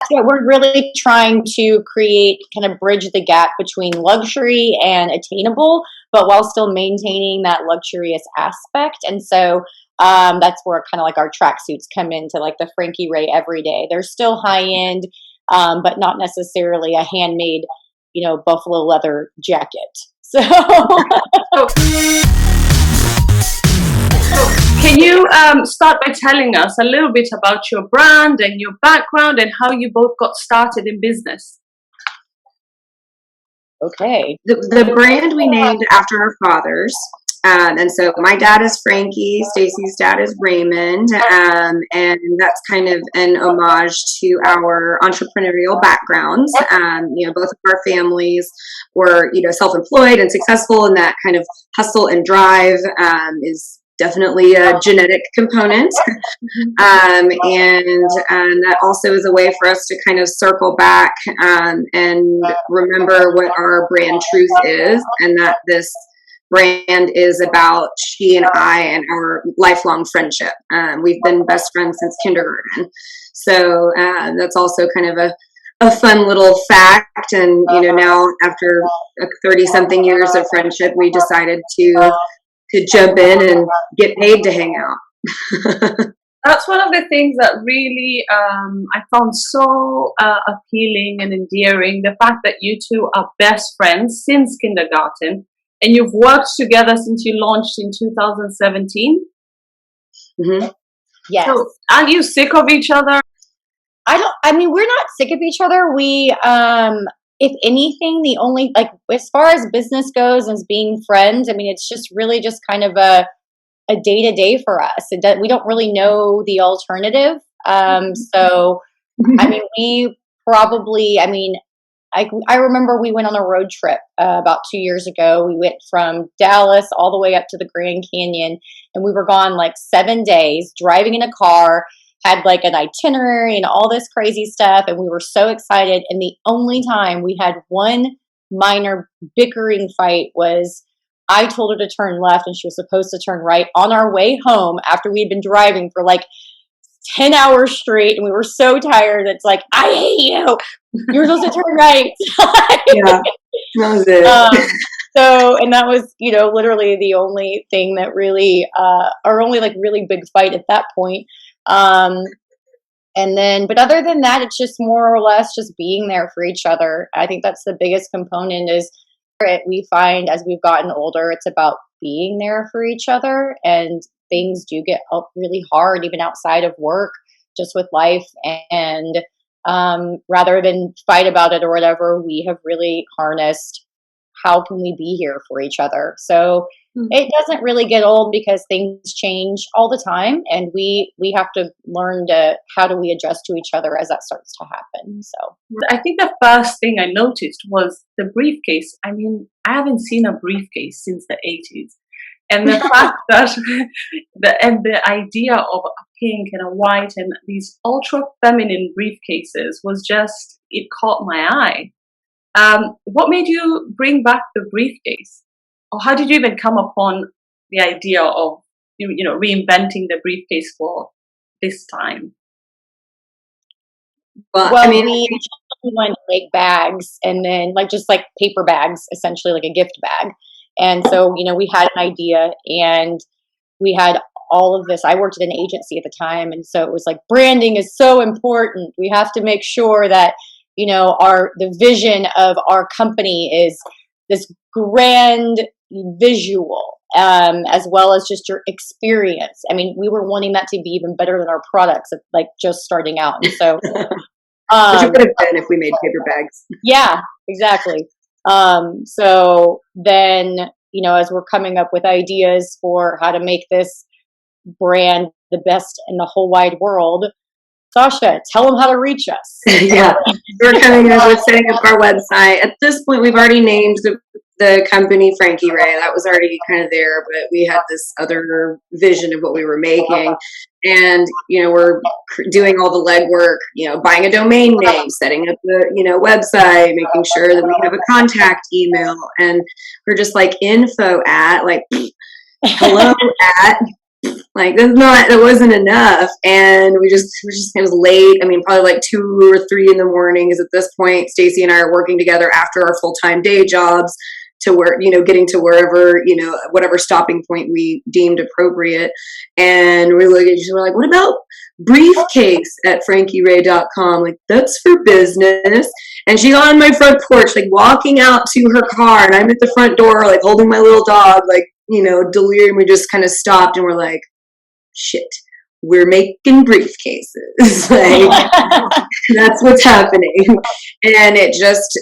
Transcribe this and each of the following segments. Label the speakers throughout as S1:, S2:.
S1: So we're really trying to create, kind of bridge the gap between luxury and attainable, but while still maintaining that luxurious aspect. And so that's where kind of like our tracksuits come into, like the Franki Ray everyday. They're still high end, but not necessarily a handmade, buffalo leather jacket. So,
S2: can you start by telling us a little bit about your brand and your background and how you both got started in business?
S1: Okay.
S3: The brand we named after our fathers. And so my dad is Franki, Stacey's dad is Raymond, and that's kind of an homage to our entrepreneurial backgrounds. Both of our families were, self-employed and successful, and that kind of hustle and drive is definitely a genetic component. And that also is a way for us to kind of circle back and remember what our brand truth is, and that this brand is about she and I and our lifelong friendship. We've been best friends since kindergarten. So that's also kind of a fun little fact. And, now after 30-something years of friendship, we decided to jump in and get paid to hang out.
S2: That's one of the things that really I found so appealing and endearing, the fact that you two are best friends since kindergarten. And you've worked together since you launched in 2017?
S1: Mm-hmm. Yes.
S2: So aren't you sick of each other?
S1: We're not sick of each other. We, if anything, the only, as far as business goes, as being friends, it's just really just kind of a day-to-day for us. We don't really know the alternative. So, we probably, I remember we went on a road trip about 2 years ago. We went from Dallas all the way up to the Grand Canyon, and we were gone 7 days, driving in a car, had an itinerary and all this crazy stuff, and we were so excited. And the only time we had one minor bickering fight was I told her to turn left and she was supposed to turn right on our way home after we'd been driving for 10 hours straight, and we were so tired. It's I hate you. You were supposed to turn right.
S3: Yeah, that was it.
S1: And that was, literally the only thing that really, our only really big fight at that point. But other than that, it's just more or less just being there for each other. I think that's the biggest component is we find as we've gotten older, it's about being there for each other, and things do get really hard, even outside of work, just with life. And rather than fight about it or whatever, we have really harnessed how can we be here for each other. So it doesn't really get old because things change all the time, and we have to learn how do we adjust to each other as that starts to happen. So
S2: I think the first thing I noticed was the briefcase. I haven't seen a briefcase since the 80s. And the fact that the idea of a pink and a white and these ultra feminine briefcases was just, it caught my eye. What made you bring back the briefcase? Or how did you even come upon the idea of, reinventing the briefcase for this time?
S1: Well, we wanted to make bags, and then just paper bags, essentially like a gift bag. And so, we had an idea, and we had all of this. I worked at an agency at the time, and so it was branding is so important. We have to make sure that, the vision of our company is this grand visual, as well as just your experience. We were wanting that to be even better than our products, just starting out. And so,
S3: which it could have been if we made paper bags.
S1: Yeah, exactly. So then, as we're coming up with ideas for how to make this brand the best in the whole wide world, Sasha, tell them how to reach us.
S3: Yeah, we're coming up with setting up our website. At this point, we've already named the company Franki Ray. That was already kind of there, but we had this other vision of what we were making. And, we're doing all the legwork, buying a domain name, setting up the, website, making sure that we have a contact email. And we're just info at, hello at, that wasn't enough. And it was late. I mean, probably like 2 or 3 in the morning, because at this point, Stacey and I are working together after our full-time day jobs to where, getting to wherever, whatever stopping point we deemed appropriate. And we're like, what about briefcase at frankiray.com? Like, that's for business. And she's on my front porch, like walking out to her car, and I'm at the front door, like holding my little dog, like, delirium. We just kind of stopped and we're like, shit, we're making briefcases. Like, that's what's happening. And it just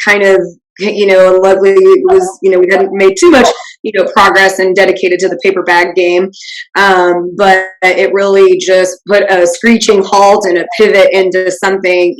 S3: kind of, luckily it was, we hadn't made too much, progress and dedicated to the paper bag game. But it really just put a screeching halt and a pivot into something,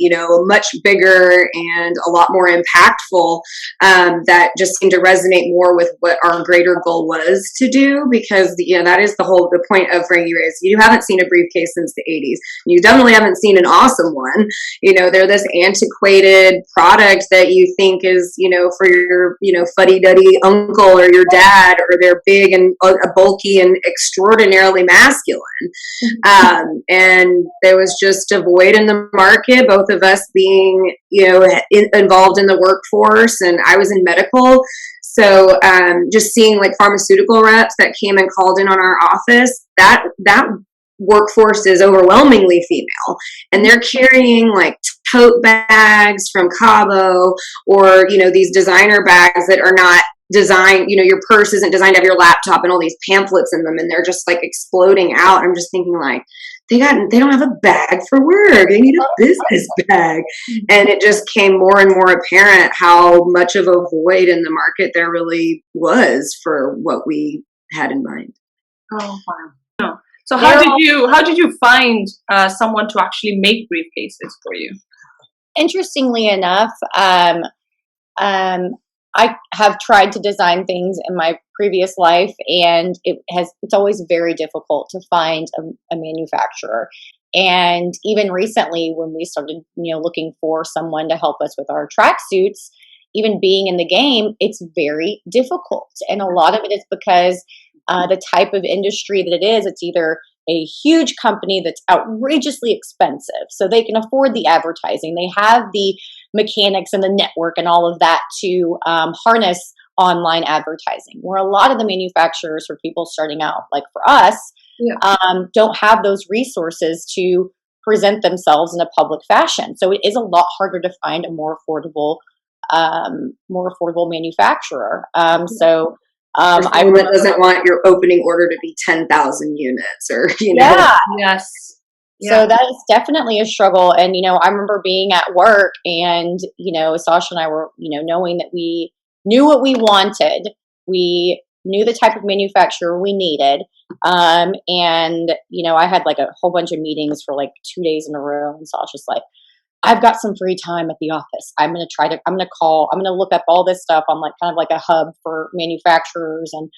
S3: much bigger and a lot more impactful, that just seemed to resonate more with what our greater goal was to do, because, that is the point of Franki Ray. You haven't seen a briefcase since the 80s. You definitely haven't seen an awesome one. They're this antiquated product that you think is, for your, fuddy-duddy uncle or your dad, or they're big and bulky and extraordinarily masculine. And there was just a void in the market, both of us being, involved in the workforce, and I was in medical. So just seeing like pharmaceutical reps that came and called in on our office, that workforce is overwhelmingly female, and they're carrying like tote bags from Cabo, or these designer bags that are not designed, your purse isn't designed to have your laptop and all these pamphlets in them, and they're just like exploding out. I'm just thinking, like, they don't have a bag for work, they need a business bag. And it just came more and more apparent how much of a void in the market there really was for what we had in mind.
S2: Oh wow. So how did you find someone to actually make briefcases for you?
S1: Interestingly enough, I have tried to design things in my previous life, and it's always very difficult to find a manufacturer. And even recently, when we started, looking for someone to help us with our tracksuits, even being in the game, it's very difficult. And a lot of it is because the type of industry that it is, it's either a huge company that's outrageously expensive, so they can afford the advertising. They have the mechanics and the network and all of that to harness online advertising, where a lot of the manufacturers for people starting out, like for us, don't have those resources to present themselves in a public fashion. So it is a lot harder to find a more affordable manufacturer.
S3: That doesn't want your opening order to be 10,000 units, or
S2: Yes.
S1: So that is definitely a struggle. And I remember being at work, and Sasha and I were knowing that we knew what we wanted, we knew the type of manufacturer we needed, and I had like a whole bunch of meetings for like 2 days in a row, and Sasha's like, I've got some free time at the office. I'm going to look up all this stuff on like kind of like a hub for manufacturers and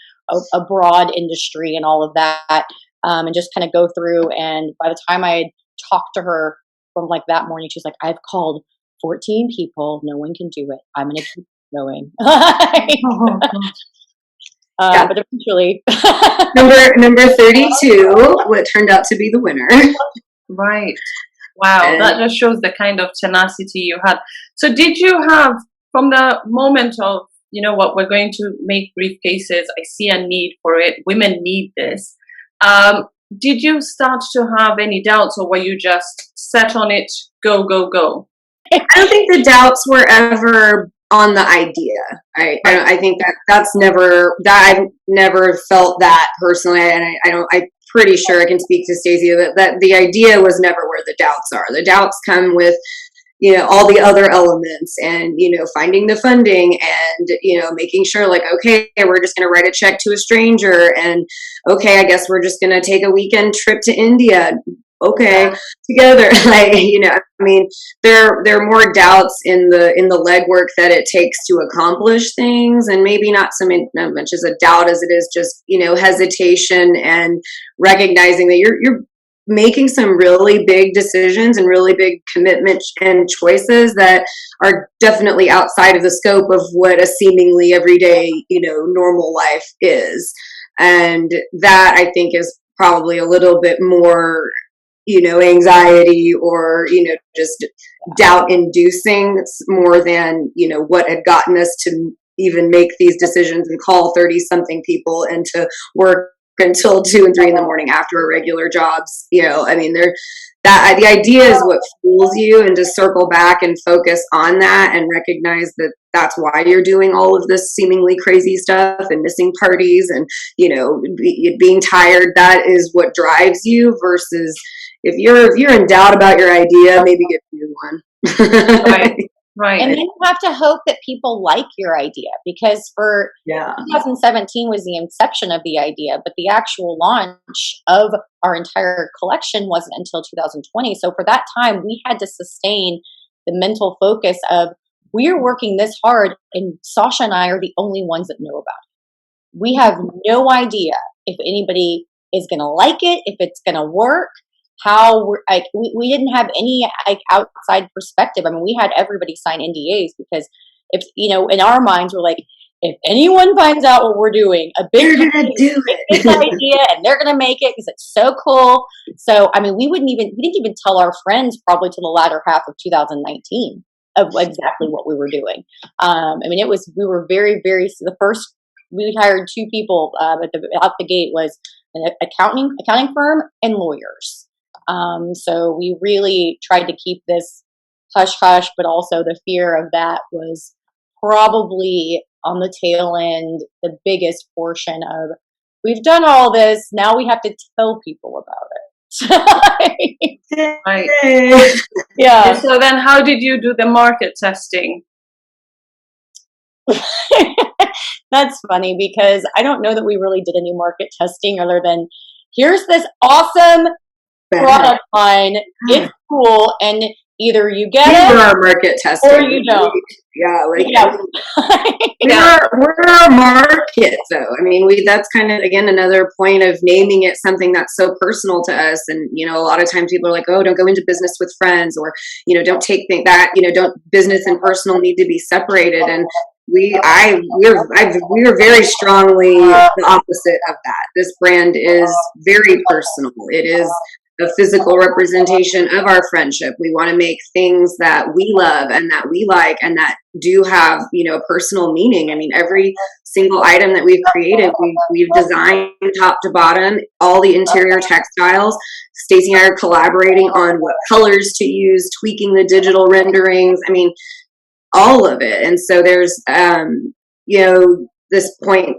S1: a broad industry and all of that. And just kind of go through. And by the time I had talked to her from like that morning, she's like, I've called 14 people. No one can do it. I'm going to keep going. But eventually.
S3: number 32, what turned out to be the winner.
S2: Right. Wow, that just shows the kind of tenacity you had. So did you have, from the moment of, what, we're going to make briefcases, I see a need for it, women need this, did you start to have any doubts, or were you just set on it, go, go, go?
S3: I don't think the doubts were ever on the idea. I think that's never, that I've never felt that personally, and I'm pretty sure I can speak to Stacey that the idea was never where the doubts are. The doubts come with, all the other elements, and, finding the funding, and, making sure, like, okay, we're just going to write a check to a stranger, and okay, I guess we're just going to take a weekend trip to India. Okay, together, like, there are more doubts in the legwork that it takes to accomplish things, and maybe not much as a doubt as it is just, hesitation and recognizing that you're making some really big decisions and really big commitments and choices that are definitely outside of the scope of what a seemingly everyday, normal life is. And that, I think, is probably a little bit more, anxiety or, just doubt inducing more than, what had gotten us to even make these decisions and call 30 something people and to work until 2 and 3 in the morning after our regular jobs. I mean, the idea is what fools you, and to circle back and focus on that and recognize that that's why you're doing all of this seemingly crazy stuff and missing parties and, being tired. That is what drives you, versus if you're in doubt about your idea, maybe get a new one.
S2: Right. Right.
S1: And then you have to hope that people like your idea, because for 2017 was the inception of the idea, but the actual launch of our entire collection wasn't until 2020. So for that time, we had to sustain the mental focus of, we're working this hard and Sasha and I are the only ones that know about it. We have no idea if anybody is going to like it, if it's going to work. How we're like, we didn't have any outside perspective. I mean, we had everybody sign NDAs because if in our minds we're like, if anyone finds out what we're doing, they're gonna do it. This idea, and they're gonna make it because it's so cool. So I mean, we didn't even tell our friends probably till the latter half of 2019 of exactly what we were doing. I mean, we were very, very, the first, we hired 2 people out the gate was an accounting firm and lawyers. So we really tried to keep this hush hush, but also the fear of that was probably on the tail end, the biggest portion of, we've done all this, now we have to tell people about it.
S2: Right.
S1: Yeah.
S2: And so then how did you do the market testing?
S1: That's funny, because I don't know that we really did any market testing other than, here's this awesome product line, it's cool, and either you get it
S3: our market testing,
S1: or you don't.
S3: We're our market, though. I mean, that's kind of, again, another point of naming it something that's so personal to us. And a lot of times people are like, oh, don't go into business with friends, or don't take that, don't, business and personal need to be separated. And we're very strongly the opposite of that. This brand is very personal. It is a physical representation of our friendship. We want to make things that we love and that we like and that do have, personal meaning. I mean, every single item that we've created, we've designed top to bottom, all the interior textiles. Stacey and I are collaborating on what colors to use, tweaking the digital renderings. I mean, all of it. And so there's, this point,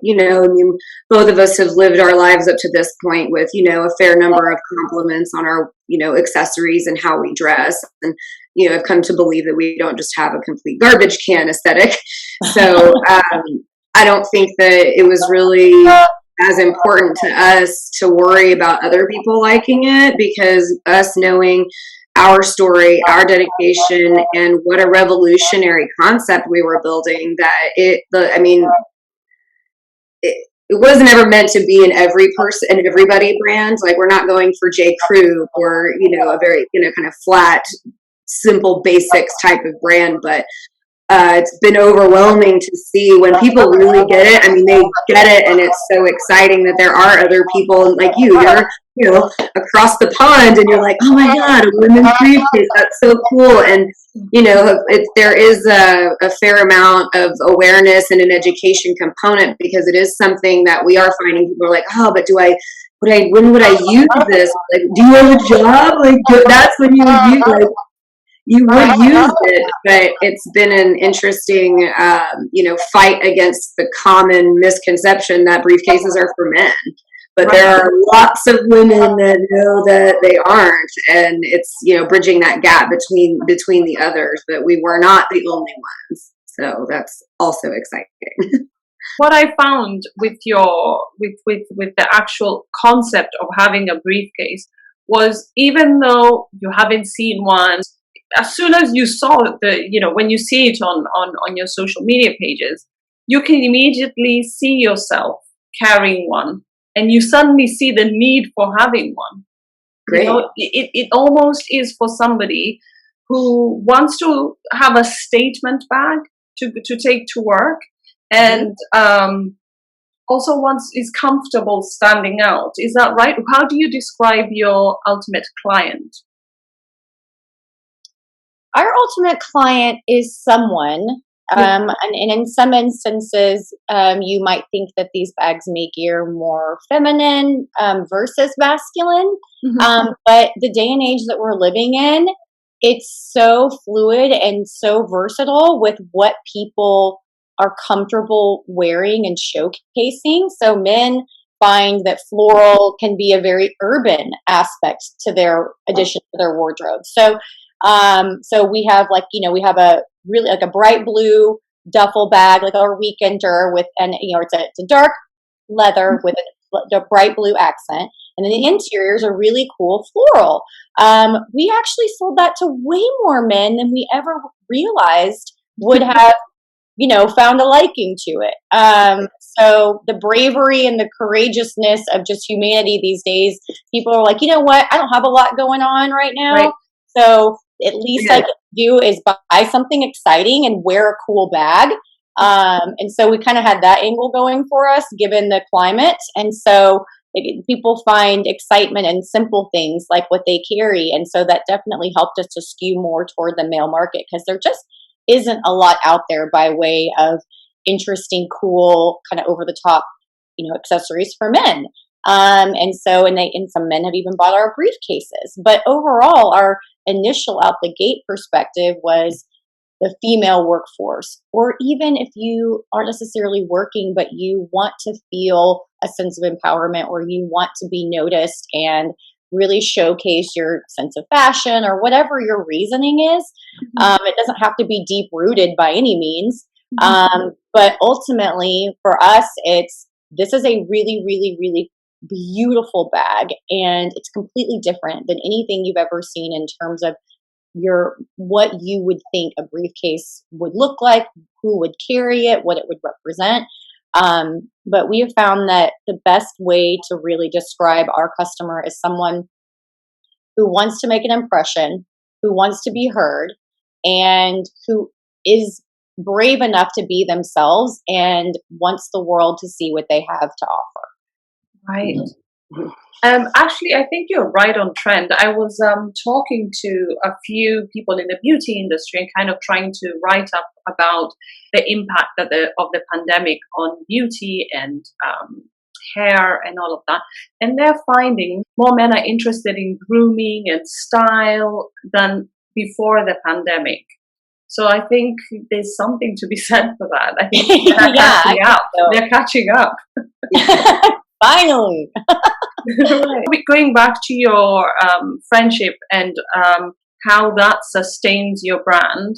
S3: both of us have lived our lives up to this point with, a fair number of compliments on our, accessories and how we dress. And, I've come to believe that we don't just have a complete garbage can aesthetic. So I don't think that it was really as important to us to worry about other people liking it, because us knowing our story, our dedication, and what a revolutionary concept we were building, that it wasn't ever meant to be an everybody brand. Like, we're not going for J. Crew or, a very, kind of flat, simple basics type of brand. But it's been overwhelming to see when people really get it. I mean, they get it, and it's so exciting that there are other people like you're, across the pond, and you're like, oh my God, a women's briefcase, that's so cool. And there is a fair amount of awareness and an education component, because it is something that we are finding people are like, oh, but when would I use this? Like, do you have a job? Like, that's when you would use it. You would use it, but it's been an interesting, fight against the common misconception that briefcases are for men. But there are lots of women that know that they aren't, and it's bridging that gap between the others. But we were not the only ones, so that's also exciting.
S2: What I found with the actual concept of having a briefcase was, even though you haven't seen one, as soon as you saw when you see it on your social media pages, you can immediately see yourself carrying one. And you suddenly see the need for having one. Great. It almost is for somebody who wants to have a statement bag to take to work, and also once is comfortable standing out. Is that right? How do you describe your ultimate client?
S1: Our ultimate client is someone, and in some instances, you might think that these bags may gear more feminine versus masculine. But the day and age that we're living in, it's so fluid and so versatile with what people are comfortable wearing and showcasing. So men find that floral can be a very urban aspect to their addition to their wardrobe. So we have we have a really like a bright blue duffel bag, like our weekender with, and it's a dark leather with a bright blue accent. And then the interiors are really cool floral. We actually sold that to way more men than we ever realized would have, found a liking to it. So the bravery and the courageousness of just humanity these days, people are like, you know what? I don't have a lot going on right now.
S2: Right.
S1: So at least I can do is buy something exciting and wear a cool bag. And so we kind of had that angle going for us, given the climate. And so people find excitement in simple things like what they carry. And so that definitely helped us to skew more toward the male market, because there just isn't a lot out there by way of interesting, cool, kind of over the top, accessories for men. And some men have even bought our briefcases. But overall, our initial out the gate perspective was the female workforce, or even if you aren't necessarily working, but you want to feel a sense of empowerment, or you want to be noticed and really showcase your sense of fashion, or whatever your reasoning is. It doesn't have to be deep rooted by any means. But ultimately for us, this is a really, really, really beautiful bag, and it's completely different than anything you've ever seen in terms of what you would think a briefcase would look like, who would carry it, what it would represent. But we have found that the best way to really describe our customer is someone who wants to make an impression, who wants to be heard, and who is brave enough to be themselves and wants the world to see what they have to offer.
S2: Right. Actually, I think you're right on trend. I was talking to a few people in the beauty industry and kind of trying to write up about the impact of the pandemic on beauty and hair and all of that. And they're finding more men are interested in grooming and style than before the pandemic. So I think there's something to be said for that. I think they're catching up. They're catching up.
S1: Finally.
S2: Right. Going back to your friendship and how that sustains your brand,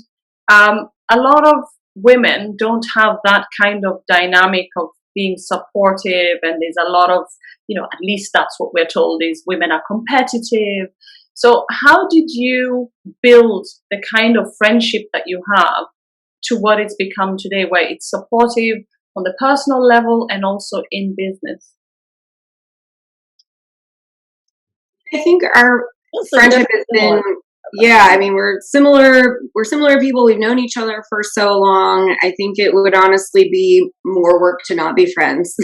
S2: a lot of women don't have that kind of dynamic of being supportive, and there's a lot of, at least that's what we're told, is women are competitive. So how did you build the kind of friendship that you have to what it's become today, where it's supportive on the personal level and also in business?
S3: I think our friendship has been, we're similar people. We've known each other for so long. I think it would honestly be more work to not be friends.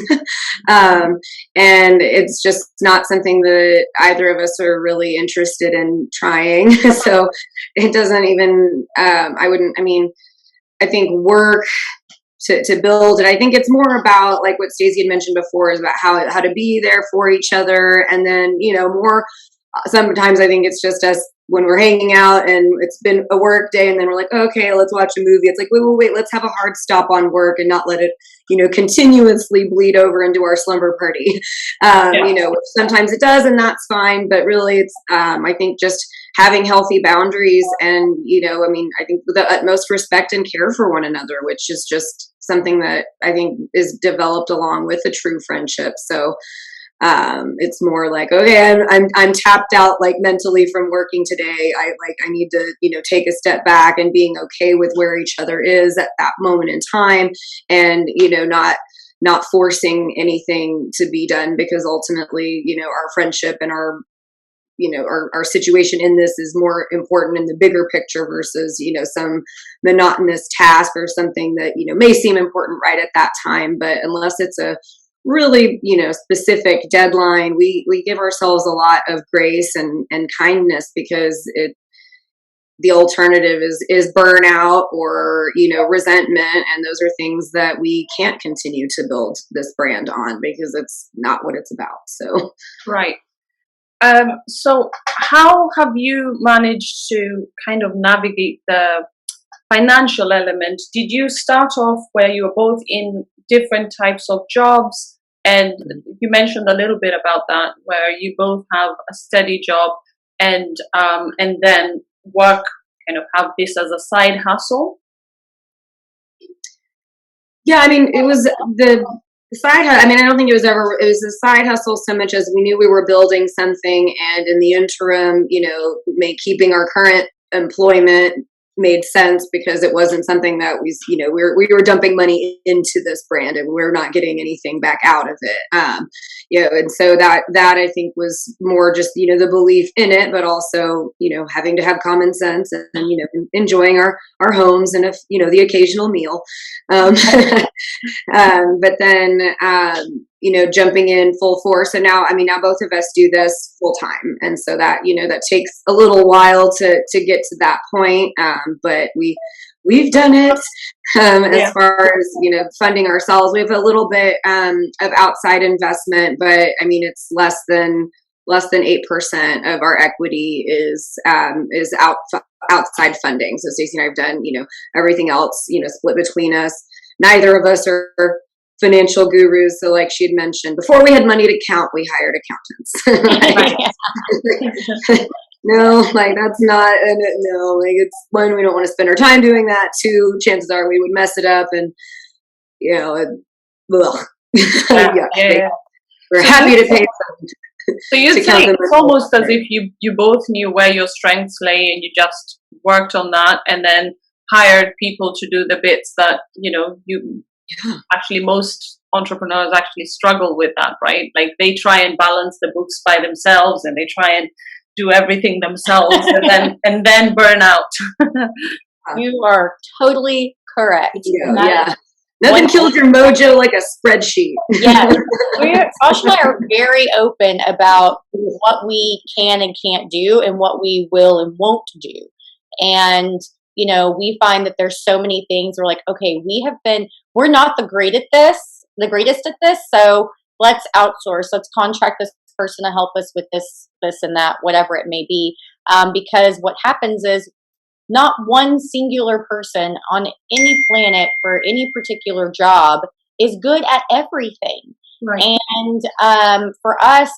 S3: And it's just not something that either of us are really interested in trying. So it doesn't even, I think work to build it. I think it's more about, like what Stacey had mentioned before, is about how to be there for each other. And then, more, sometimes I think it's just us when we're hanging out and it's been a work day, and then we're like, okay, let's watch a movie. It's like, wait, let's have a hard stop on work and not let it, continuously bleed over into our slumber party. Sometimes it does, and that's fine. But really it's, I think just having healthy boundaries and, I think with the utmost respect and care for one another, which is just something that I think is developed along with a true friendship. So it's more like, okay, I'm tapped out, like, mentally from working today. I need to, take a step back and being okay with where each other is at that moment in time, and, not forcing anything to be done, because ultimately, our friendship and our situation in this is more important in the bigger picture versus, some monotonous task or something that, may seem important right at that time. But unless it's a really, specific deadline. We give ourselves a lot of grace and kindness, because the alternative is burnout or, resentment. And those are things that we can't continue to build this brand on, because it's not what it's about. So,
S2: right. So how have you managed to kind of navigate the financial element? Did you start off where you were both in different types of jobs? And you mentioned a little bit about that, where you both have a steady job and then work, kind of have this as a side hustle.
S3: Yeah, I mean, it was the side. I mean, I don't think it was a side hustle so much as we knew we were building something, and in the interim, keeping our current employment made sense, because it wasn't something that we were dumping money into this brand, and we're not getting anything back out of it. And so that I think was more just, the belief in it, but also, having to have common sense and enjoying our homes and, the occasional meal. But then, jumping in full force. And now both of us do this full time. And so that, that takes a little while to get to that point. But we've done it. As far as, funding ourselves, we have a little bit, of outside investment, but it's less than 8% of our equity is outside funding. So Stacey and I have done, everything else, split between us. Neither of us are financial gurus. So like she had mentioned, before we had money to count, we hired accountants. No, that's not, no, it's one, we don't want to spend our time doing that. Two, chances are we would mess it up, and, we're happy to pay them.
S2: So you say it's almost as if you both knew where your strengths lay, and you just worked on that, and then hired people to do the bits that, actually most entrepreneurs actually struggle with that, right? Like they try and balance the books by themselves, and they try and do everything themselves, and then burn out.
S1: You are totally correct.
S3: Yeah. Nothing kills your mojo like a spreadsheet.
S1: Yeah. Sasha and I are very open about what we can and can't do, and what we will and won't do. And, we find that there's so many things we're like, okay, we're not the greatest at this. So let's outsource. Let's contract this person to help us with this and that, whatever it may be. Because what happens is, not one singular person on any planet for any particular job is good at everything.
S2: Right.
S1: And for us,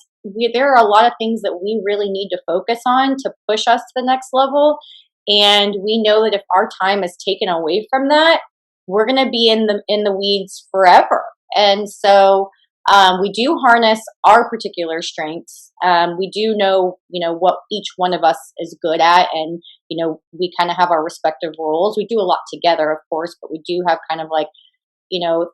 S1: there are a lot of things that we really need to focus on to push us to the next level. And we know that if our time is taken away from that, we're going to be in the weeds forever. And so we do harness our particular strengths. We do know, what each one of us is good at, and we kind of have our respective roles. We do a lot together, of course, but we do have kind of like,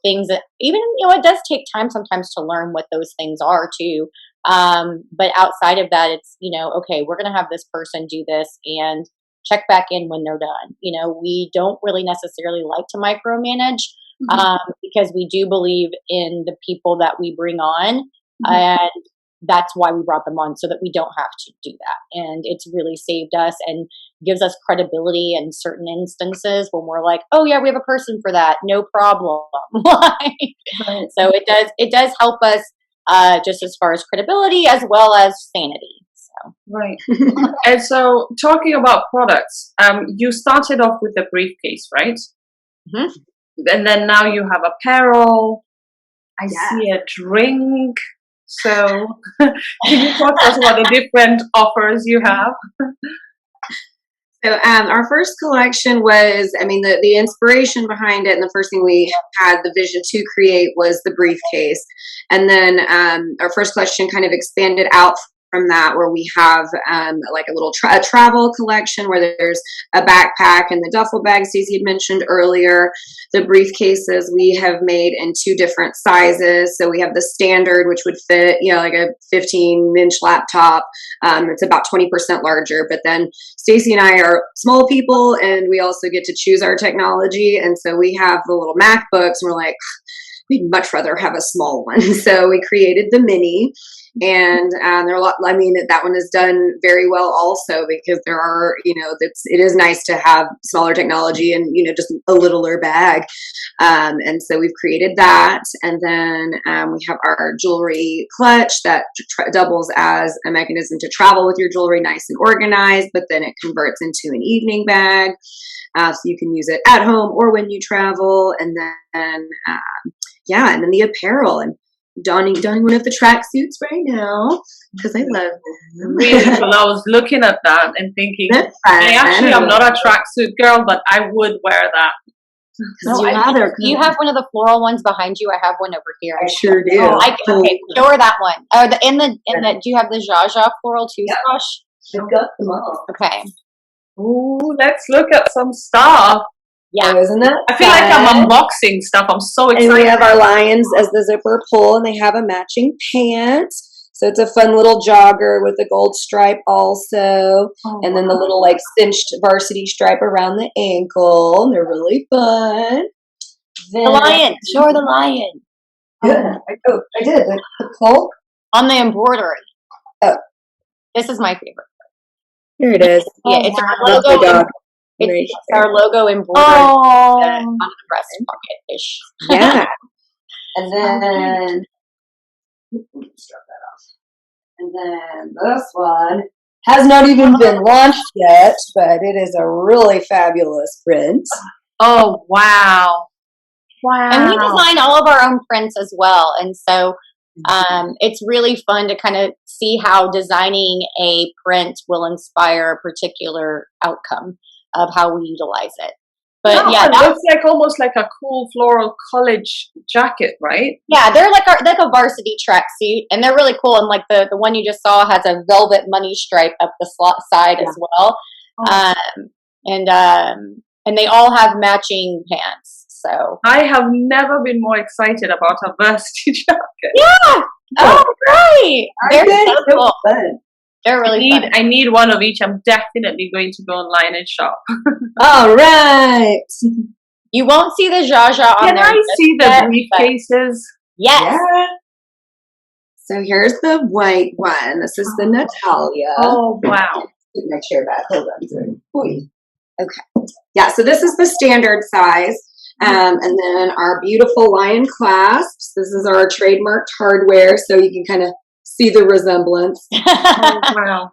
S1: things that even, it does take time sometimes to learn what those things are too. But outside of that, it's, okay, we're going to have this person do this and check back in when they're done. We don't really necessarily like to micromanage, because we do believe in the people that we bring on. And that's why we brought them on, so that we don't have to do that. And it's really saved us and gives us credibility in certain instances when we're like, oh yeah, we have a person for that, no problem. So it does help us, just as far as credibility as well as sanity. So.
S2: Right. And so talking about products, you started off with the briefcase, right? And then now you have apparel. I see a drink. So can you talk to us about the different offers you have?
S3: So our first collection was, the inspiration behind it, and the first thing we had the vision to create was the briefcase. And then our first collection kind of expanded out from that, where we have like a little travel collection where there's a backpack and the duffel bag Stacey had mentioned earlier. The briefcases we have made in 2 different sizes. So we have the standard, which would fit, like a 15-inch laptop. It's about 20% larger. But then Stacey and I are small people, and we also get to choose our technology. And so we have the little MacBooks, and we're like, we'd much rather have a small one. So we created the mini, and there are a lot. I mean, that one is done very well also, because there are, it is nice to have smaller technology and, just a littler bag. And so we've created that. And then we have our jewelry clutch that doubles as a mechanism to travel with your jewelry nice and organized, but then it converts into an evening bag. So you can use it at home or when you travel. And then, and then the apparel, and donning one of the track suits right now because I love them.
S2: Really cool. I was looking at that and thinking, I'm not a tracksuit girl, but I would wear that.
S1: No, you have one of the floral ones behind you. I have one over here.
S3: I sure do.
S1: Okay, show her that one. Do you have the Zsa floral too, Sash?
S3: I've got them all.
S1: Okay.
S2: Ooh, let's look at some stuff.
S1: Yeah,
S3: isn't that?
S2: I feel like I'm unboxing stuff. I'm so excited.
S3: And we have our lions as the zipper pull, and they have a matching pant. So it's a fun little jogger with a gold stripe also, and then the little cinched varsity stripe around the ankle. They're really fun.
S1: Then, the lion. Show her the lion.
S3: Yeah, I did. The cloak
S1: on the embroidery.
S3: Oh,
S1: this is my favorite.
S3: Here it is.
S1: Yeah, it's our logo. It's our logo embroidered on the breast pocket-ish.
S3: Yeah. And then let's drop that off. And then this one has not even been launched yet, but it is a really fabulous print.
S2: Oh, wow. Wow.
S1: And we design all of our own prints as well. And so it's really fun to kind of see how designing a print will inspire a particular outcome of how we utilize it. But
S2: it looks almost like a cool floral college jacket, right?
S1: Yeah, they're like a varsity tracksuit, and they're really cool. And the one you just saw has a velvet money stripe up the side as well. And they all have matching pants. So
S2: I have never been more excited about a varsity jacket.
S1: Yeah. Oh, right. They're so cool.
S3: Fun.
S1: They're really fun.
S2: I need one of each. I'm definitely going to go online and shop.
S3: All right.
S1: You won't see the Zsa on there.
S2: Can I see the briefcases?
S1: Yes.
S3: Yeah. So here's the white one. This is the Natalia.
S2: Oh, wow.
S3: Get my chair back. Hold on. Okay. Yeah, so this is the standard size. And then our beautiful lion clasps. This is our trademarked hardware, so you can kind of see the resemblance.
S2: Oh, wow.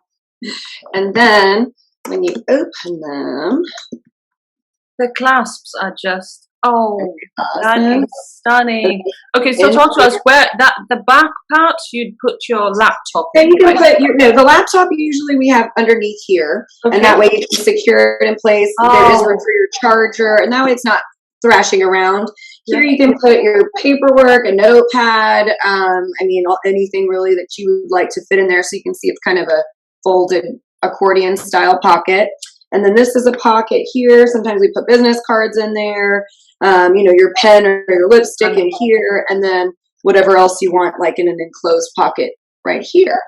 S3: And then when you open them,
S2: the clasps are just
S3: awesome.
S2: That is stunning. Okay, so talk to us where the back part you'd put your laptop.
S3: Yeah, you can put the laptop usually we have underneath here, and that way you can secure it in place. There is room for your charger, and that way it's not thrashing around. Here you can put your paperwork, a notepad, anything really that you would like to fit in there, so you can see it's kind of a folded accordion style pocket. And then this is a pocket here. Sometimes we put business cards in there, your pen or your lipstick in here, and then whatever else you want, like in an enclosed pocket right here.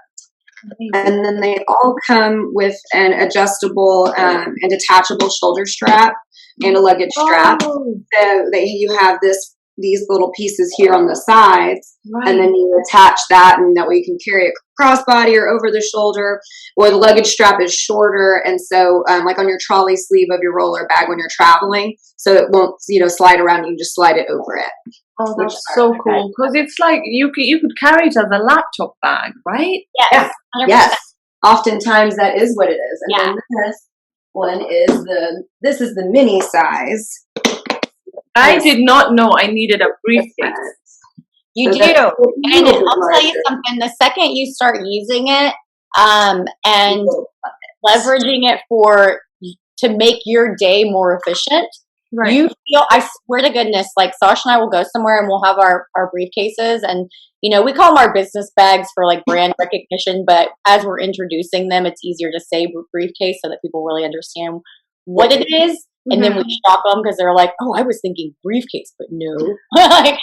S3: And then they all come with an adjustable and detachable shoulder strap and a luggage strap. So you have these little pieces here on the sides, and then you attach that, and that way you can carry it crossbody or over the shoulder, or the luggage strap is shorter, and so like on your trolley sleeve of your roller bag when you're traveling, so it won't slide around. You can just slide it over it.
S2: Oh, that's so cool, because it's like you could carry it as a laptop bag, right?
S1: Yes.
S3: Yeah. Yes. Oftentimes that is what it is. And then this one is the mini size.
S2: I did not know I needed a briefcase.
S1: You do. And I'll tell you something. The second you start using it and leveraging it to make your day more efficient, you feel, I swear to goodness, like Sasha and I will go somewhere and we'll have our briefcases, and we call them our business bags for like brand recognition, but as we're introducing them, it's easier to say briefcase so that people really understand what it is. And then we shock them because they're like, "Oh, I was thinking briefcase, but no." But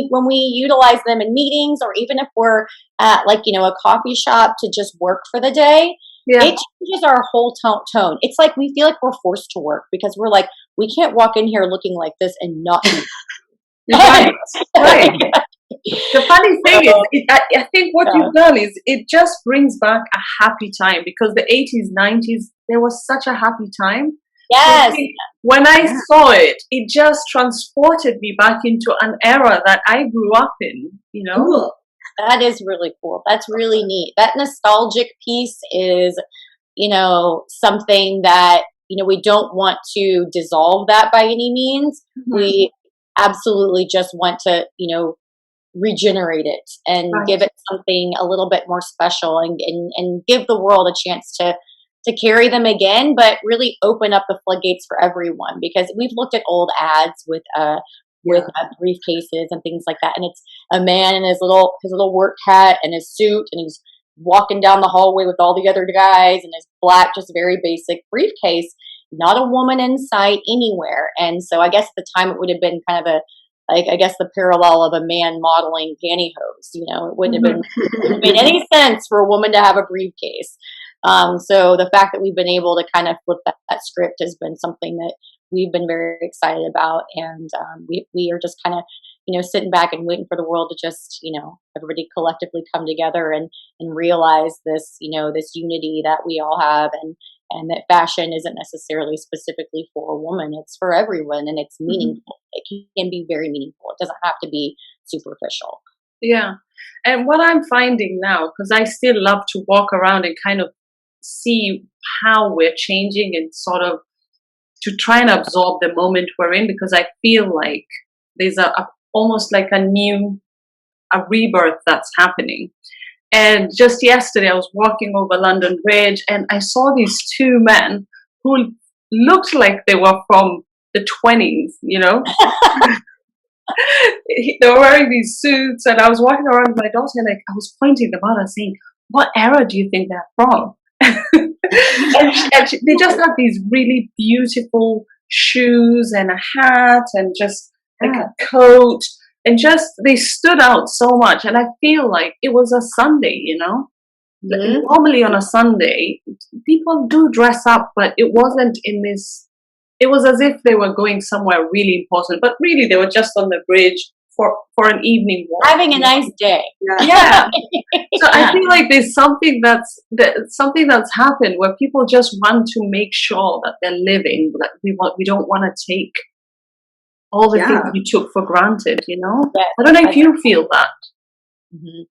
S1: when we utilize them in meetings, or even if we're at a coffee shop to just work for the day, it changes our whole tone. It's like we feel like we're forced to work because we're like, we can't walk in here looking like this and not.
S2: Right, right. The funny thing is, I think what you've done is it just brings back a happy time, because the 80s, 90s, there was such a happy time.
S1: Yes.
S2: When I saw it, it just transported me back into an era that I grew up in, you know?
S3: Cool.
S1: That is really cool. That's really neat. That nostalgic piece is, you know, something that, you know, we don't want to dissolve that by any means.
S3: Mm-hmm.
S1: We absolutely just want to, you know, regenerate it and give it something a little bit more special, and give the world a chance to carry them again, but really open up the floodgates for everyone, because we've looked at old ads with briefcases and things like that, and it's a man in his little work hat and his suit, and he's walking down the hallway with all the other guys in his black, just very basic briefcase, not a woman in sight anywhere. And so I guess at the time it would have been kind of I guess the parallel of a man modeling pantyhose. You know, it wouldn't have made any sense for a woman to have a briefcase. So the fact that we've been able to kind of flip that script has been something that we've been very excited about. And we are just kind of, you know, sitting back and waiting for the world to just, you know, everybody collectively come together and realize this, you know, this unity that we all have, and that fashion isn't necessarily specifically for a woman. It's for everyone, and it's meaningful. It can be very meaningful. It doesn't have to be superficial.
S2: Yeah. And what I'm finding now, because I still love to walk around and kind of see how we're changing and sort of to try and absorb the moment we're in, because I feel like there's almost like a rebirth that's happening. And just yesterday, I was walking over London Bridge, and I saw these two men who looked like they were from the 20s, you know? They were wearing these suits, and I was walking around with my daughter, and I was pointing them out and saying, what era do you think they're from? They just had these really beautiful shoes and a hat and just like a coat. And just, they stood out so much. And I feel like it was a Sunday, you know? Mm-hmm. Normally on a Sunday, people do dress up, but it wasn't in this, it was as if they were going somewhere really important. But really, they were just on the bridge for an evening walk.
S1: Having a nice day.
S2: Yeah. So I feel like there's something that's happened where people just want to make sure that they're living, that we don't want to take all the things you took for granted, you know? Yes, I don't know if you feel that.
S3: Mm-hmm.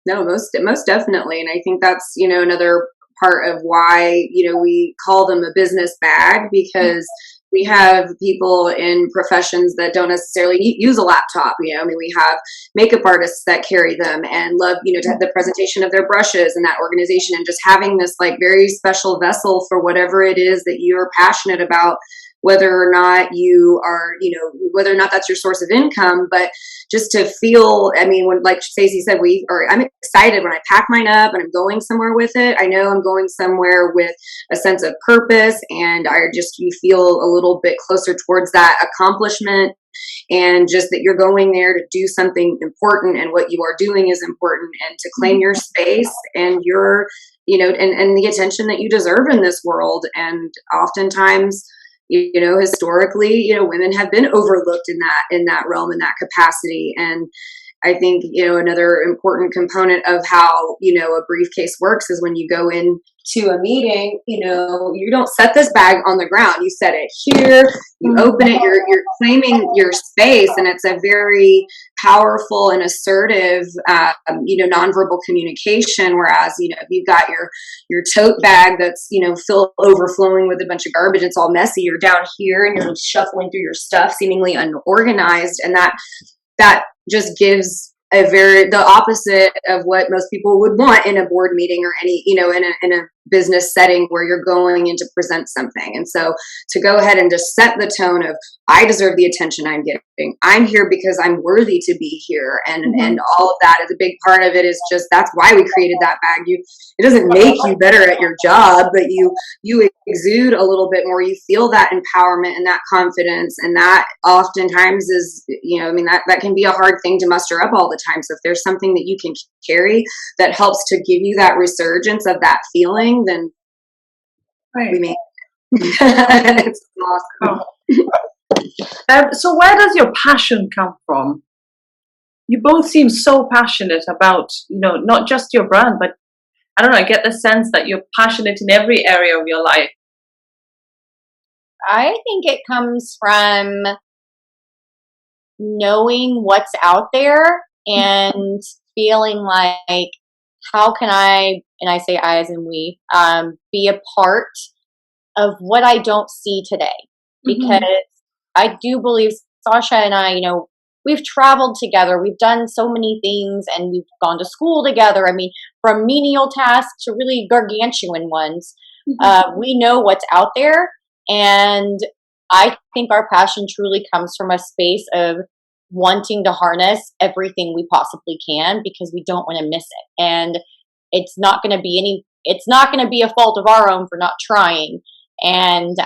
S3: No, most definitely. And I think that's, you know, another part of why, you know, we call them a business bag, because we have people in professions that don't necessarily use a laptop. You know, I mean, we have makeup artists that carry them and love, you know, to have the presentation of their brushes and that organization, and just having this like very special vessel for whatever it is that you're passionate about, whether or not you are, you know, whether or not that's your source of income, but just to feel, I mean, when, like Stacey said, I'm excited when I pack mine up and I'm going somewhere with it. I know I'm going somewhere with a sense of purpose, and you feel a little bit closer towards that accomplishment, and just that you're going there to do something important, and what you are doing is important, and to claim your space and your, you know, and the attention that you deserve in this world. And oftentimes, you know, historically, you know, women have been overlooked in that realm, in that capacity. And I think, you know, another important component of how, you know, a briefcase works is when you go into a meeting, you know, you don't set this bag on the ground. You set it here, you open it, you're claiming your space. And it's a very powerful and assertive, you know, nonverbal communication. Whereas, you know, if you've got your tote bag that's, you know, overflowing with a bunch of garbage, it's all messy. You're down here and you're shuffling through your stuff, seemingly unorganized. And that just gives the opposite of what most people would want in a board meeting or any, you know, in a business setting where you're going in to present something. And so to go ahead and just set the tone of, I deserve the attention I'm getting. I'm here because I'm worthy to be here. And all of that is a big part of it. Is just, that's why we created that bag. It doesn't make you better at your job, but you exude a little bit more. You feel that empowerment and that confidence. And that oftentimes is, you know, I mean, that can be a hard thing to muster up all the time. So if there's something that you can carry that helps to give you that resurgence of that feeling, then we make it. It's awesome.
S2: So where does your passion come from? You both seem so passionate about, not just your brand, but I don't know, I get the sense that you're passionate in every area of your life.
S1: I think it comes from knowing what's out there and feeling like, how can I, and I say I as in we, be a part of what I don't see today. Because I do believe Sasha and I, we've traveled together, we've done so many things, and we've gone to school together. I mean, from menial tasks to really gargantuan ones. We know what's out there. And I think our passion truly comes from a space of wanting to harness everything we possibly can, because we don't want to miss it. And it's not going to be a fault of our own for not trying. And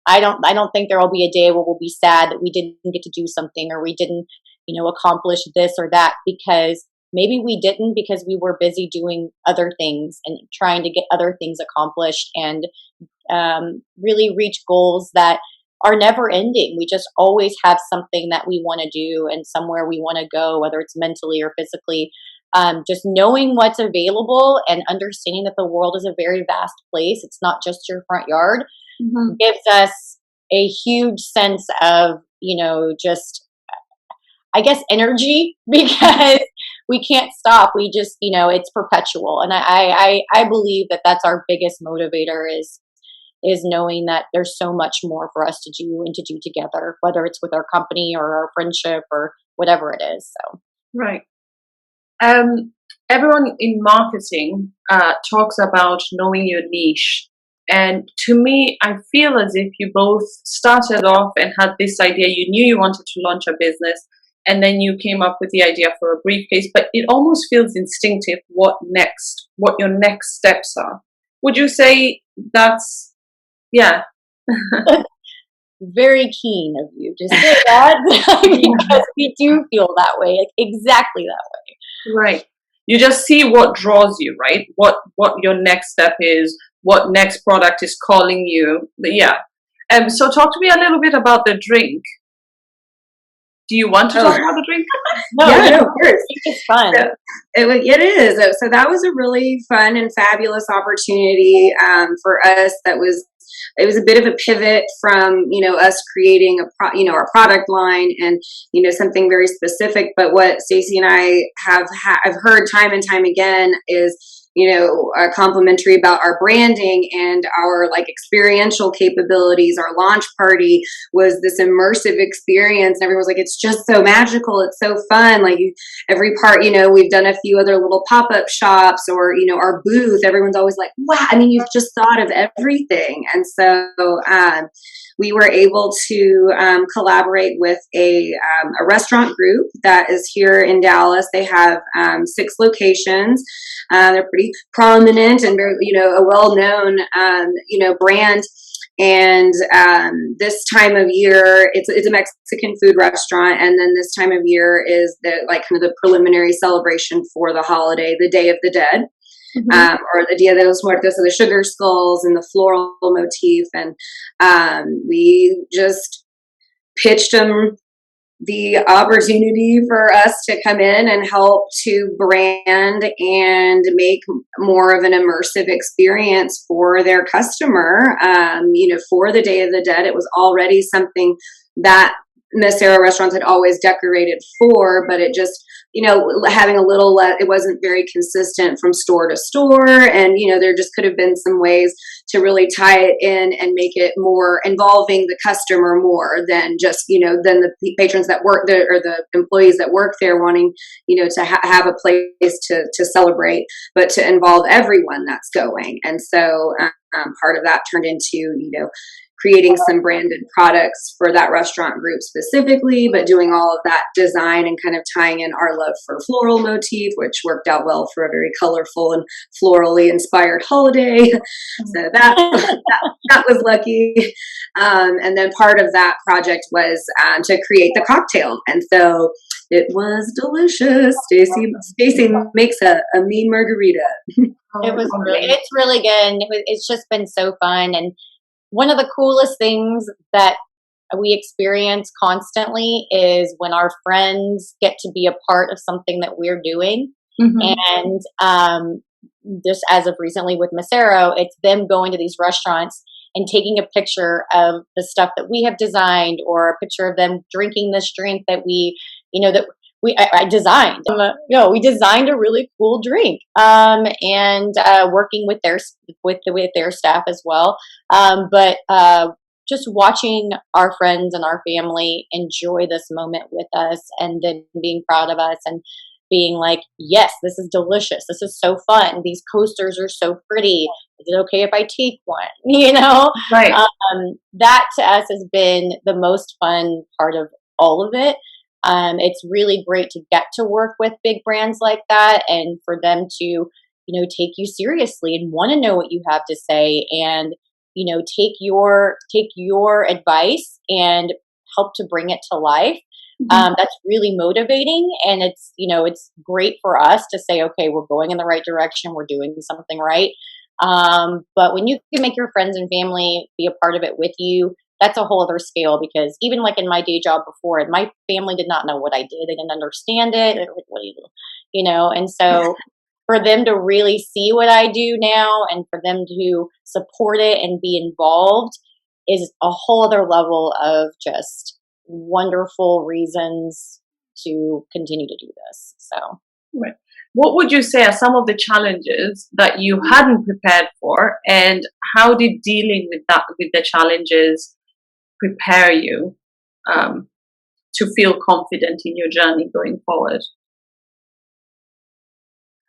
S1: I don't think there will be a day where we'll be sad that we didn't get to do something, or we didn't, accomplish this or that, because maybe we didn't, because we were busy doing other things and trying to get other things accomplished, and really reach goals that are never ending. We just always have something that we want to do and somewhere we want to go, whether it's mentally or physically. Just knowing what's available and understanding that the world is a very vast place. It's not just your front yard. Gives us a huge sense of, just, I guess, energy, because we can't stop. We just, it's perpetual. And I believe that that's our biggest motivator is knowing that there's so much more for us to do and to do together, whether it's with our company or our friendship or whatever it is. So,
S2: right. Everyone in marketing talks about knowing your niche. And to me, I feel as if you both started off and had this idea. You knew you wanted to launch a business, and then you came up with the idea for a briefcase, but it almost feels instinctive what your next steps are. Would you say that's, yeah?
S1: Very keen of you to say that, because we do feel that way, like exactly that way.
S2: Right. You just see what draws you, right? What your next step is, what next product is calling you. Yeah. So talk to me a little bit about the drink. Do you want to talk about the drink?
S1: No,
S3: yeah, of course.
S1: It's fun.
S3: So, it is. So that was a really fun and fabulous opportunity for us. It was a bit of a pivot from, us creating our product line and, something very specific. But what Stacey and I have heard time and time again is, complimentary about our branding and our experiential capabilities. Our launch party was this immersive experience. And everyone was like, it's just so magical. It's so fun. Every part, we've done a few other little pop-up shops or, our booth. Everyone's always like, wow, you've just thought of everything. And so, we were able to collaborate with a restaurant group that is here in Dallas. They have 6 locations. They're pretty prominent and very, a well-known, brand. And this time of year, it's a Mexican food restaurant. And then this time of year is the kind of the preliminary celebration for the holiday, the Day of the Dead. Or the Dia de los Muertos, so the sugar skulls and the floral motif. And we just pitched them the opportunity for us to come in and help to brand and make more of an immersive experience for their customer. For the Day of the Dead, it was already something that Miss Sarah Restaurants had always decorated for, but it just, having a little it wasn't very consistent from store to store. And, there just could have been some ways to really tie it in and make it more involving the customer more than just, than the patrons that work there or the employees that work there wanting, to have a place to celebrate, but to involve everyone that's going. And so part of that turned into, creating some branded products for that restaurant group specifically, but doing all of that design and kind of tying in our love for floral motif, which worked out well for a very colorful and florally inspired holiday. So that was lucky. And then part of that project was to create the cocktail. And so it was delicious. Stacey makes a mean margarita.
S1: It's really good. And it's just been so fun. And one of the coolest things that we experience constantly is when our friends get to be a part of something that we're doing. And just as of recently with Macero, it's them going to these restaurants and taking a picture of the stuff that we have designed, or a picture of them drinking this drink that we, I designed. We designed a really cool drink, and working with their staff as well. But just watching our friends and our family enjoy this moment with us, and then being proud of us and being like, yes, this is delicious. This is so fun. These coasters are so pretty. Is it okay if I take one?
S2: Right.
S1: That to us has been the most fun part of all of it. It's really great to get to work with big brands like that, and for them to, take you seriously and want to know what you have to say, and take your advice and help to bring it to life. That's really motivating, and it's great for us to say, okay, we're going in the right direction, we're doing something right. But when you can make your friends and family be a part of it with you, that's a whole other scale, because even like in my day job before, my family did not know what I did. They didn't understand it. They're like, what do you do? And so for them to really see what I do now, and for them to support it and be involved, is a whole other level of just wonderful reasons to continue to do this. So,
S2: right. What would you say are some of the challenges that you hadn't prepared for, and how did dealing with the challenges, prepare you to feel confident in your journey going forward?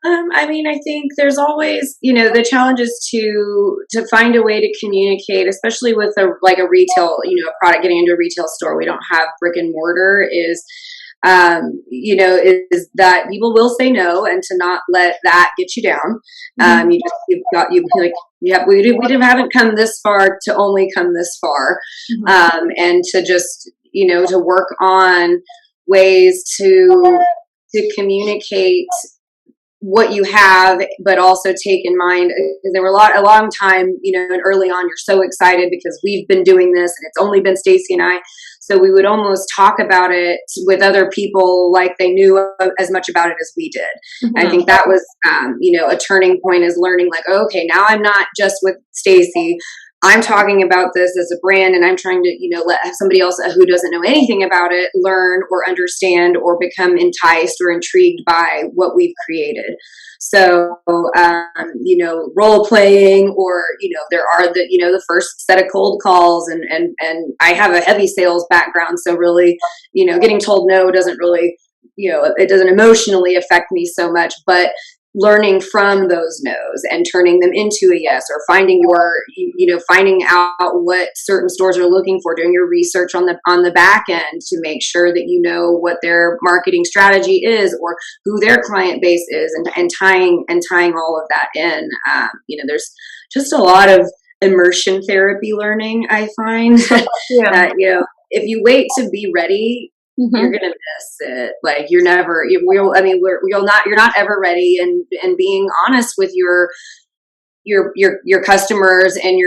S3: I think there's always, the challenges to find a way to communicate, especially with a retail, a product getting into a retail store. We don't have brick and mortar. Is that people will say no, and to not let that get you down. We haven't come this far to only come this far, and to just to work on ways to communicate what you have, but also take in mind, because there were a long time, and early on, you're so excited because we've been doing this and it's only been Stacey and I. So we would almost talk about it with other people like they knew as much about it as we did. I think that was, a turning point, is learning like, okay, now I'm not just with Stacey. I'm talking about this as a brand, and I'm trying to, let somebody else who doesn't know anything about it learn or understand or become enticed or intrigued by what we've created. So, role playing, or, there are the first set of cold calls, and I have a heavy sales background. So really, getting told no doesn't really, it doesn't emotionally affect me so much, but learning from those no's and turning them into a yes, or finding finding out what certain stores are looking for, doing your research on the back end to make sure that you know what their marketing strategy is, or who their client base is, and tying all of that in. There's just a lot of immersion therapy learning, I find. That if you wait to be ready, you're gonna miss it. Like you're not ever ready. And being honest with your customers and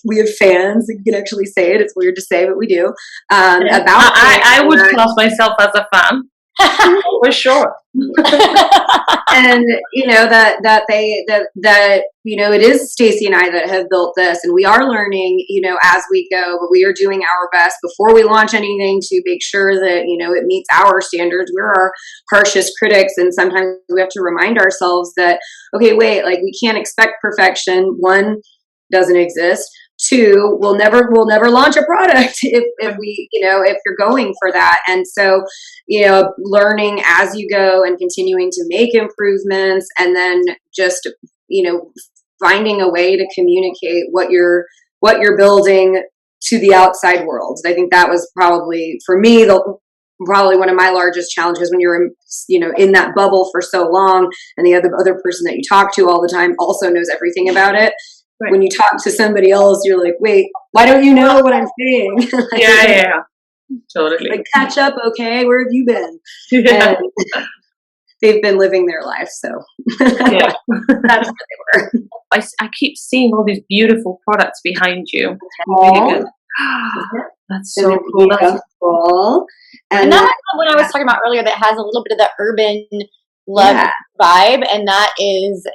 S3: we have fans. You can actually say it. It's weird to say, but we do.
S2: I would class myself as a fan. For sure.
S3: And it is Stacey and I that have built this, and we are learning as we go, but we are doing our best before we launch anything to make sure that it meets our standards. We're our harshest critics, and sometimes we have to remind ourselves that, okay, wait, like we can't expect perfection. One, doesn't exist. Two, we'll never launch a product if you're going for that. And so, learning as you go and continuing to make improvements, and then just, finding a way to communicate what you're building to the outside world. I think that was probably, for me, probably one of my largest challenges, when you're in that bubble for so long, and the other person that you talk to all the time also knows everything about it. Right. When you talk to somebody else, you're like, wait, why don't you know what I'm saying?
S2: Yeah. Totally.
S3: Like, catch up, okay? Where have you been?
S2: Yeah.
S3: And they've been living their life, so
S2: yeah.
S3: That's where they were.
S2: I keep seeing all these beautiful products behind you.
S3: Really good.
S2: That's so cool. That's
S3: cool.
S1: And that's what I was talking about earlier, that has a little bit of the urban love vibe. And that is,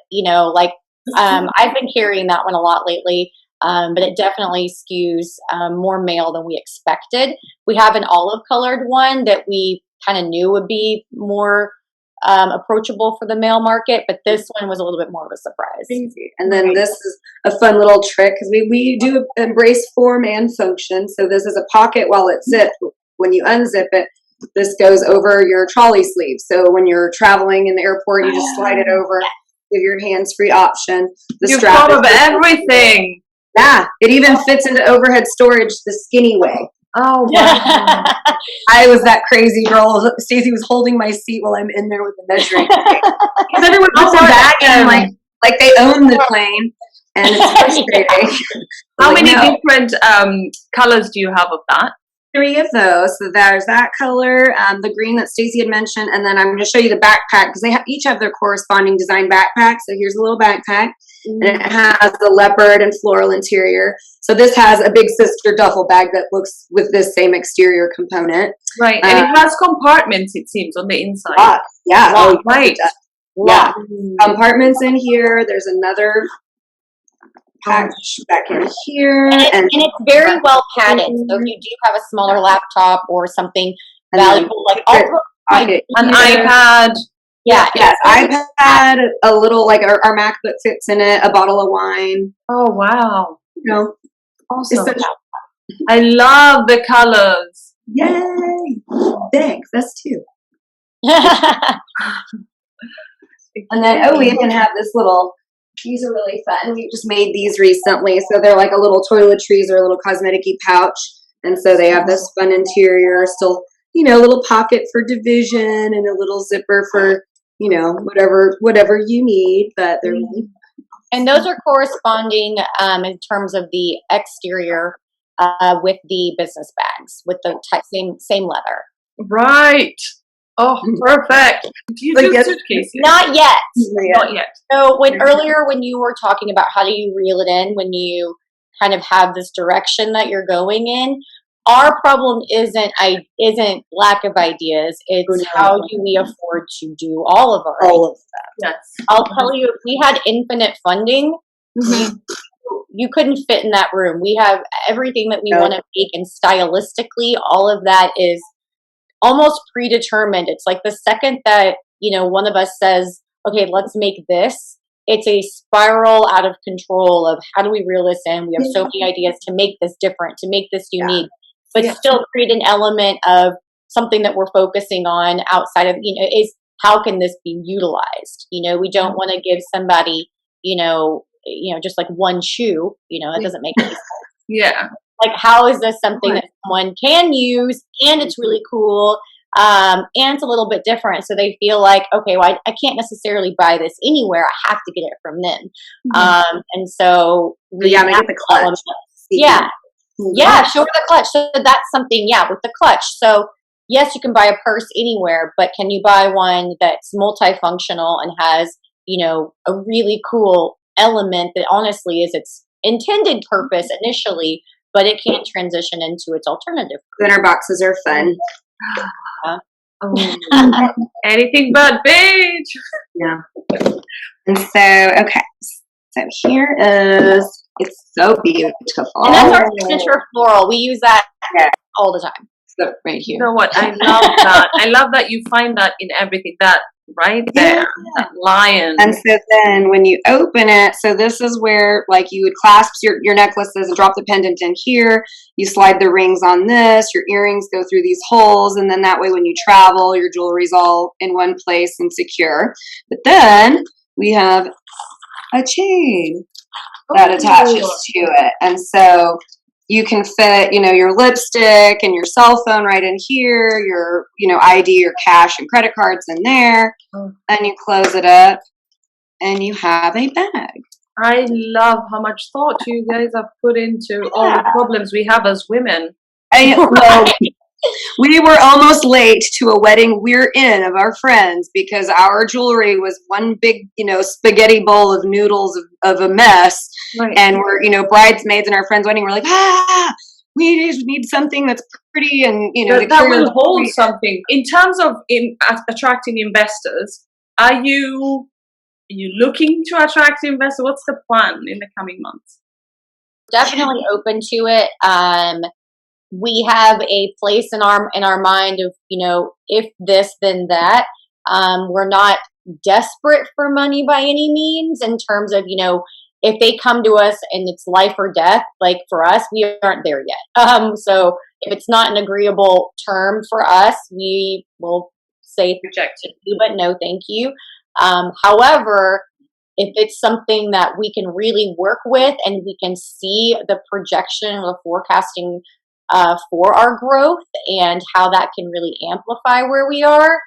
S1: like, I've been carrying that one a lot lately. But it definitely skews more male than we expected. We have an olive colored one that we kind of knew would be more approachable for the male market, but this one was a little bit more of a surprise.
S3: And then this is a fun little trick, because we do embrace form and function. So this is a pocket while it's zipped. When you unzip it, this goes over your trolley sleeve. So when you're traveling in the airport, you just slide it over, give your hands-free option.
S2: You've thought of everything.
S3: Yeah, it even fits into overhead storage the skinny way.
S2: Oh, wow.
S3: I was that crazy girl. Stacey was holding my seat while I'm in there with the measuring tape. Because everyone puts their bag in like they own the plane, and it's frustrating.
S2: How many different colors do you have of that?
S3: 3 of those. So there's that color, the green that Stacey had mentioned, and then I'm going to show you the backpack, because they each have their corresponding design backpack. So here's a little backpack, and it has the leopard and floral interior. So this has a big sister duffel bag that looks with this same exterior component.
S2: Right, and it has compartments, it seems, on the inside.
S3: Yeah,
S2: right.
S3: Yeah, compartments in here. There's another package back in here,
S1: and it's very well padded. So if you do have a smaller laptop or something valuable, like
S2: an iPad.
S3: Yes, iPad, a little, like our MacBook fits in it, a bottle of wine.
S2: Oh, wow.
S3: Awesome.
S2: I love the colors.
S3: Yay. Thanks. That's 2. And then, we even have this little, these are really fun. We just made these recently. So they're like a little toiletries or a little cosmetic-y pouch. And so they have this fun interior, still, a little pocket for division and a little zipper for, whatever you need. But they're really fun.
S1: And those are corresponding in terms of the exterior with the business bags, with the same leather.
S2: Right. Oh, perfect. Do you do suitcases?
S1: Not yet.
S2: Not yet.
S1: So earlier when you were talking about how do you reel it in when you kind of have this direction that you're going in, our problem isn't lack of ideas. It's how do we afford to do all of that.
S2: Yes.
S1: I'll tell you, if we had infinite funding, you couldn't fit in that room. We have everything that we want to make, and stylistically, all of that is almost predetermined. It's like the second that, one of us says, okay, let's make this, it's a spiral out of control of how do we reel this in? We have so many ideas to make this different, to make this unique, but still create an element of something that we're focusing on outside of, is how can this be utilized? We don't want to give somebody, just like one shoe, that doesn't make any sense.
S2: Yeah.
S1: Like, how is this something that someone can use, and it's really cool, and it's a little bit different, so they feel like, okay, well, I can't necessarily buy this anywhere. I have to get it from them. And so
S3: make it the clutch.
S1: Show her the clutch. So that's something, with the clutch. So yes, you can buy a purse anywhere, but can you buy one that's multifunctional and has, a really cool element that honestly is its intended purpose initially, but it can't transition into its alternative.
S3: Glitter boxes are fun.
S2: Anything but beige.
S3: Yeah. And so here is, it's so beautiful.
S1: And that's our signature floral. We use that all the time.
S3: So right here.
S2: You know what? I love that. I love that you find that in everything. That right there, that lion.
S3: And so then when you open it, so this is where like you would clasp your necklaces and drop the pendant in here. You slide the rings on this. Your earrings go through these holes, and then that way when you travel, your jewelry's all in one place and secure. But then we have a chain that attaches to it, and so you can fit, your lipstick and your cell phone right in here, your, ID, your cash and credit cards in there, and you close it up and you have a bag.
S2: I love how much thought you guys have put into all the problems we have as women.
S3: We were almost late to a wedding we're in of our friends because our jewelry was one big, spaghetti bowl of noodles of a mess. Right. And we're, bridesmaids in our friend's wedding. We're like, we just need something that's pretty and,
S2: that will hold something. In terms of attracting investors, are you looking to attract investors? What's the plan in the coming months?
S1: Definitely open to it. We have a place in our mind of, if this, then that. We're not desperate for money by any means in terms of, if they come to us and it's life or death, like for us, we aren't there yet. So if it's not an agreeable term for us, we will say
S2: reject it.
S1: But no, thank you. However, if it's something that we can really work with and we can see the projection, the forecasting for our growth and how that can really amplify where we are,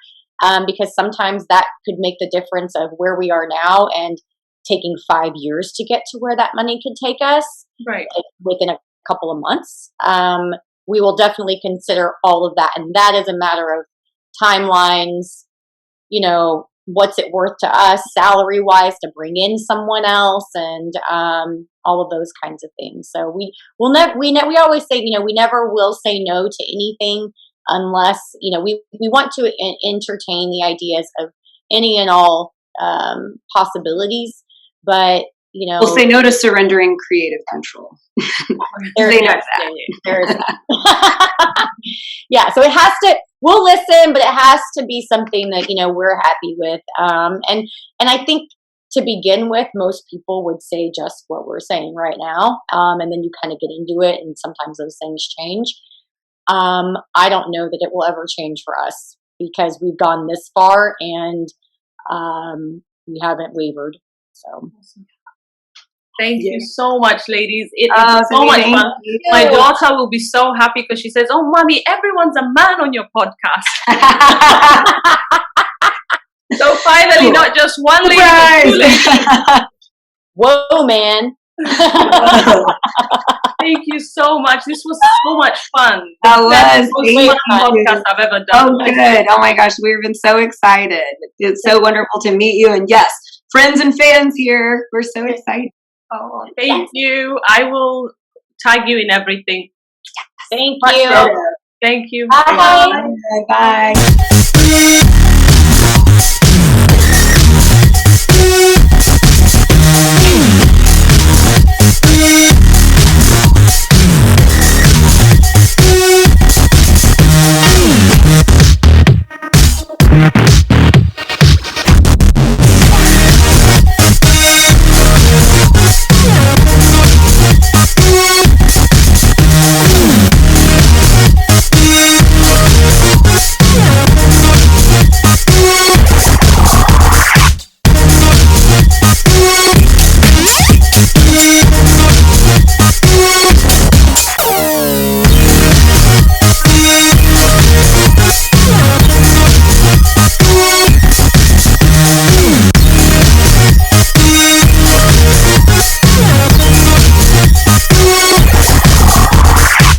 S1: because sometimes that could make the difference of where we are now and taking 5 years to get to where that money could take us,
S2: right?
S1: Like within a couple of months. We will definitely consider all of that, and that is a matter of timelines. What's it worth to us salary wise to bring in someone else, and all of those kinds of things. So we always say, we never will say no to anything unless, we want to entertain the ideas of any and all possibilities, but
S3: we'll say no to surrendering creative control.
S1: Yeah, so it has to, we'll listen, but it has to be something that, we're happy with. And I think to begin with, most people would say just what we're saying right now. And then you kind of get into it, and sometimes those things change. I don't know that it will ever change for us because we've gone this far and we haven't wavered. So.
S2: Thank you so much, ladies. It is so much fun. My daughter will be so happy because she says, "Oh, mommy, everyone's a man on your podcast." So finally, not just one lady, but two ladies.
S1: Whoa, man.
S2: Thank you so much. This was so much fun.
S3: That was
S2: the most fun podcast I've ever done.
S3: Oh, good. Oh my gosh, we've been so excited. It's so wonderful to meet you. And yes, friends and fans here. We're so excited.
S2: Oh, thank you. I will tag you in everything.
S1: Thank you.
S2: Thank you.
S1: Bye.
S3: Bye.